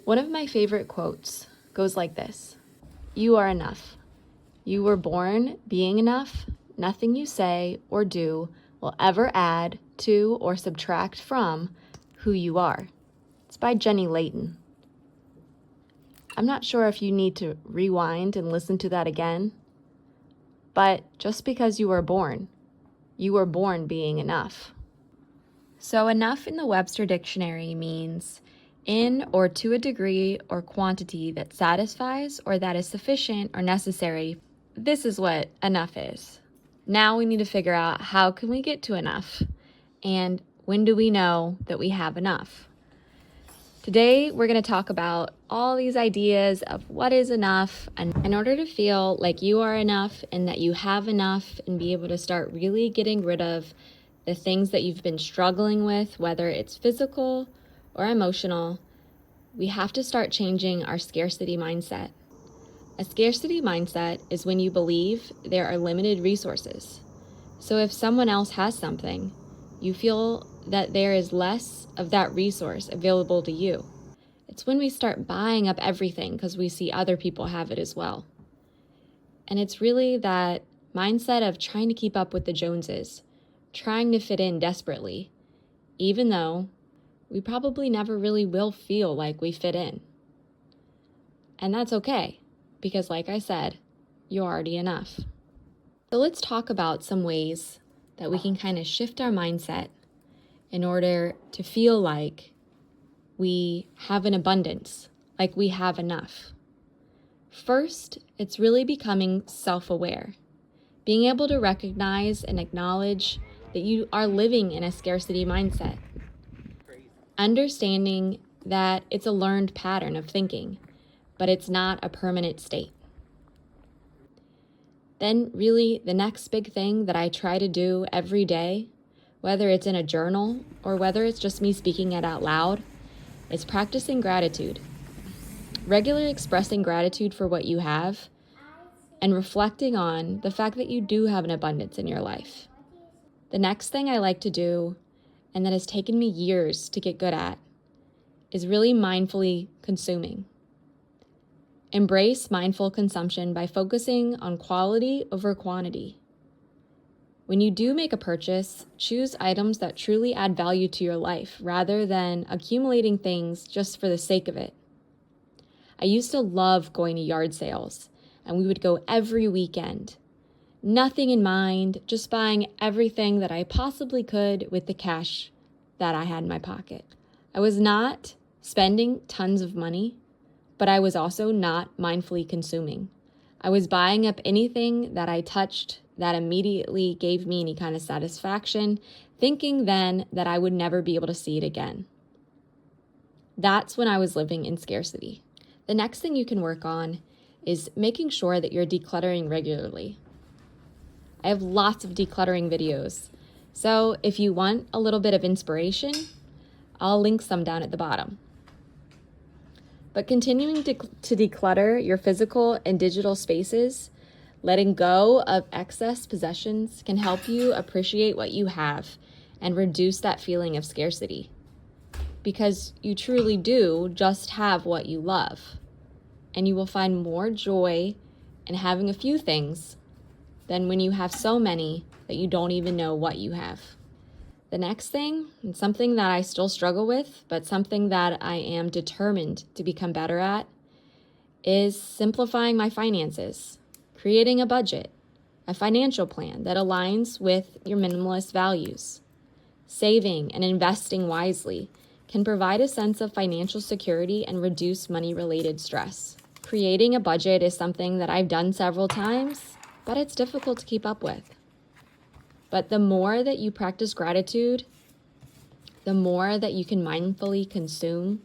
One of my favorite quotes goes like this: "You are enough. You were born being enough. Nothing you say or do will ever add to or subtract from who you are." It's by Layton. I'm not sure if you need to rewind and listen to that again, but just because you were born being enough. So enough in the Webster Dictionary means in or to a degree or quantity that satisfies or that is sufficient or necessary. This is what enough is. Now we need to figure out, how can we get to enough? And when do we know that we have enough? Today, we're going to talk about all these ideas of what is enough, and in order to feel like you are enough and that you have enough and be able to start really getting rid of the things that you've been struggling with, whether it's physical or emotional, we have to start changing our scarcity mindset. A scarcity mindset is when you believe there are limited resources. So if someone else has something, you feel that there is less of that resource available to you. It's when we start buying up everything because we see other people have it as well. And it's really that mindset of trying to keep up with the Joneses, trying to fit in desperately, even though we probably never really will feel like we fit in. And that's okay, because like I said, you're already enough. So let's talk about some ways that we can kind of shift our mindset in order to feel like we have an abundance, like we have enough. First, it's really becoming self-aware, being able to recognize and acknowledge that you are living in a scarcity mindset. Understanding that it's a learned pattern of thinking, but it's not a permanent state. Then really the next big thing that I try to do every day, whether it's in a journal or whether it's just me speaking it out loud, is practicing gratitude. Regularly expressing gratitude for what you have and reflecting on the fact that you do have an abundance in your life. The next thing I like to do, and that has taken me years to get good at, is really mindfully consuming. Embrace mindful consumption by focusing on quality over quantity. When you do make a purchase, choose items that truly add value to your life rather than accumulating things just for the sake of it. I used to love going to yard sales, and we would go every weekend. Nothing in mind, just buying everything that I possibly could with the cash that I had in my pocket. I was not spending tons of money, but I was also not mindfully consuming. I was buying up anything that I touched that immediately gave me any kind of satisfaction, thinking then that I would never be able to see it again. That's when I was living in scarcity. The next thing you can work on is making sure that you're decluttering regularly. I have lots of decluttering videos, so if you want a little bit of inspiration, I'll link some down at the bottom. But continuing to declutter your physical and digital spaces, letting go of excess possessions can help you appreciate what you have and reduce that feeling of scarcity. Because you truly do just have what you love, and you will find more joy in having a few things than when you have so many that you don't even know what you have. The next thing, and something that I still struggle with, but something that I am determined to become better at, is simplifying my finances, creating a budget, a financial plan that aligns with your minimalist values. Saving and investing wisely can provide a sense of financial security and reduce money-related stress. Creating a budget is something that I've done several times, but it's difficult to keep up with. But the more that you practice gratitude, the more that you can mindfully consume,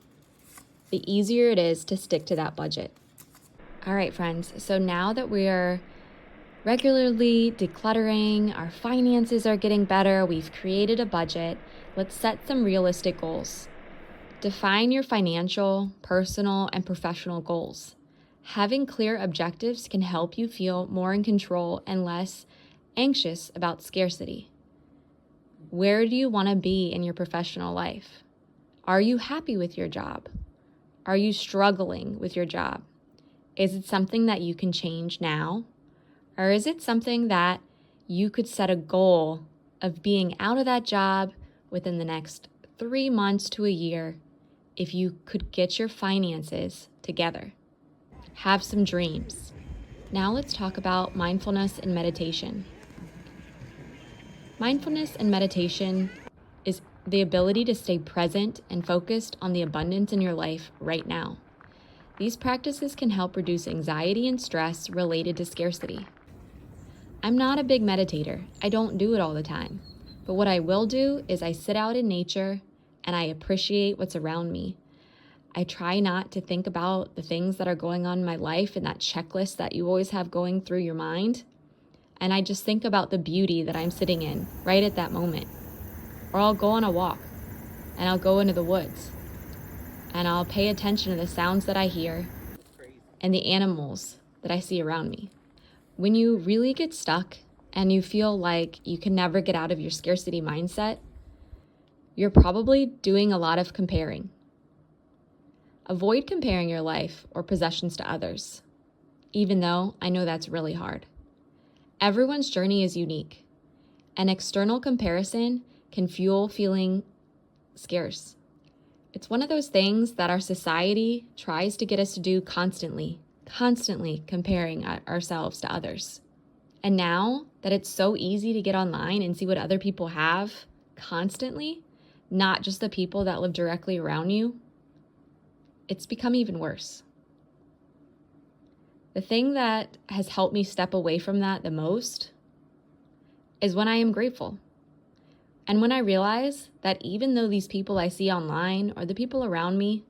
the easier it is to stick to that budget. All right, friends, so now that we are regularly decluttering, our finances are getting better, we've created a budget, let's set some realistic goals. Define your financial, personal, and professional goals. Having clear objectives can help you feel more in control and less anxious about scarcity. Where do you want to be in your professional life? Are you happy with your job? Are you struggling with your job? Is it something that you can change now? Or is it something that you could set a goal of being out of that job within the next 3 months to a year if you could get your finances together? Have some dreams. Now let's talk about mindfulness and meditation. Mindfulness and meditation is the ability to stay present and focused on the abundance in your life right now. These practices can help reduce anxiety and stress related to scarcity. I'm not a big meditator. I don't do it all the time. But what I will do is I sit out in nature and I appreciate what's around me. I try not to think about the things that are going on in my life and that checklist that you always have going through your mind. And I just think about the beauty that I'm sitting in right at that moment. Or I'll go on a walk and I'll go into the woods and I'll pay attention to the sounds that I hear and the animals that I see around me. When you really get stuck and you feel like you can never get out of your scarcity mindset, you're probably doing a lot of comparing. Avoid comparing your life or possessions to others, even though I know that's really hard. Everyone's journey is unique. An external comparison can fuel feeling scarce. It's one of those things that our society tries to get us to do constantly comparing ourselves to others. And now that it's so easy to get online and see what other people have constantly, not just the people that live directly around you, it's become even worse. The thing that has helped me step away from that the most is when I am grateful. And when I realize that even though these people I see online or the people around me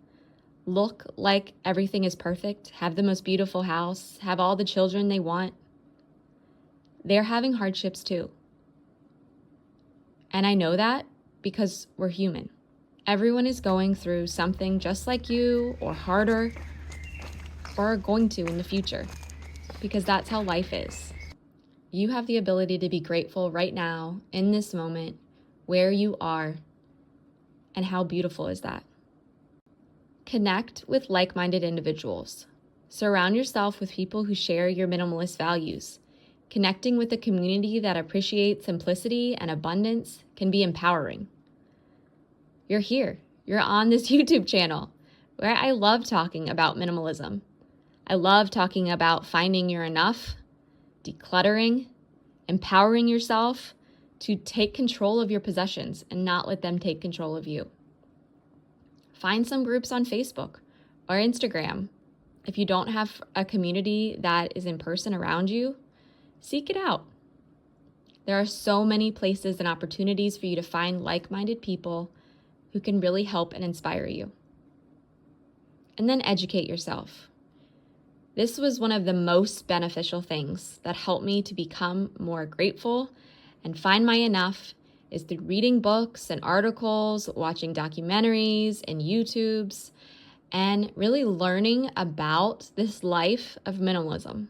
look like everything is perfect, have the most beautiful house, have all the children they want, they're having hardships too. And I know that because we're human. Everyone is going through something just like you or harder or are going to in the future because that's how life is. You have the ability to be grateful right now in this moment where you are, and how beautiful is that? Connect with like-minded individuals. Surround yourself with people who share your minimalist values. Connecting with a community that appreciates simplicity and abundance can be empowering. You're here. You're on this YouTube channel where I love talking about minimalism. I love talking about finding your enough, decluttering, empowering yourself to take control of your possessions and not let them take control of you. Find some groups on Facebook or Instagram. If you don't have a community that is in person around you, seek it out. There are so many places and opportunities for you to find like-minded people who can really help and inspire you. And then educate yourself. This was one of the most beneficial things that helped me to become more grateful and find my enough is through reading books and articles, watching documentaries and YouTubes, and really learning about this life of minimalism.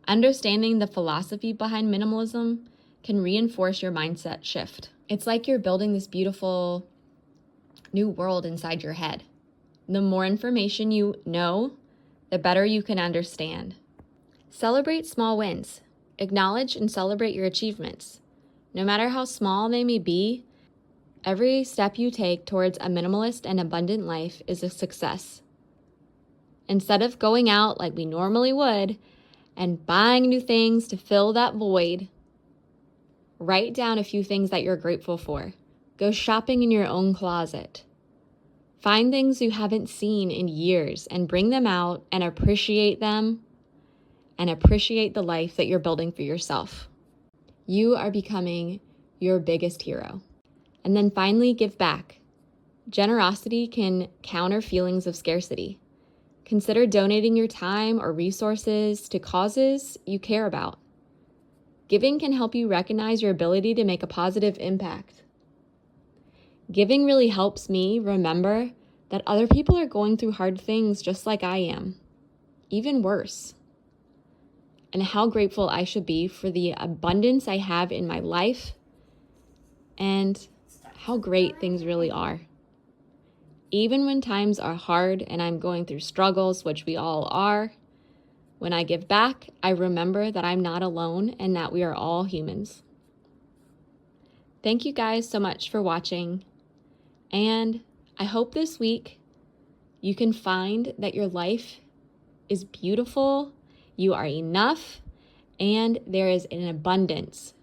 Understanding the philosophy behind minimalism can reinforce your mindset shift. It's like you're building this beautiful new world inside your head. The more information you know, the better you can understand. Celebrate small wins. Acknowledge and celebrate your achievements. No matter how small they may be, every step you take towards a minimalist and abundant life is a success. Instead of going out like we normally would and buying new things to fill that void, write down a few things that you're grateful for. Go shopping in your own closet. Find things you haven't seen in years and bring them out and appreciate them and appreciate the life that you're building for yourself. You are becoming your biggest hero. And then finally, give back. Generosity can counter feelings of scarcity. Consider donating your time or resources to causes you care about. Giving can help you recognize your ability to make a positive impact. Giving really helps me remember that other people are going through hard things just like I am, even worse. And how grateful I should be for the abundance I have in my life and how great things really are. Even when times are hard and I'm going through struggles, which we all are, when I give back, I remember that I'm not alone and that we are all humans. Thank you guys so much for watching, and I hope this week you can find that your life is beautiful, you are enough, and there is an abundance